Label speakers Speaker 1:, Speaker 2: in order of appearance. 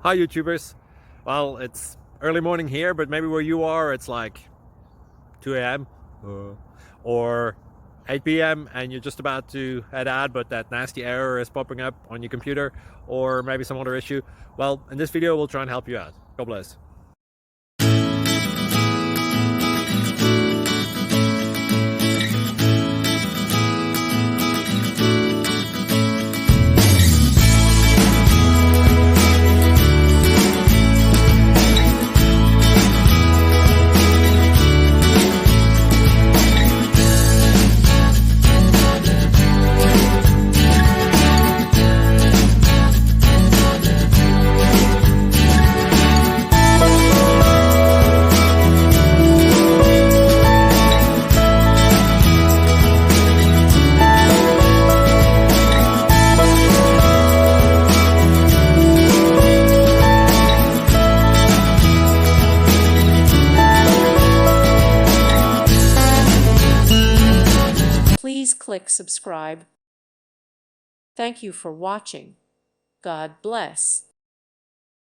Speaker 1: Hi YouTubers. Well, it's early morning here, but maybe where you are it's like 2 a.m. or 8 p.m. and you're just about to head out, but that nasty error is popping up on your computer, or maybe some other issue. Well, in this video we'll try and help you out. God bless.
Speaker 2: Please click subscribe. Thank you for watching. God bless.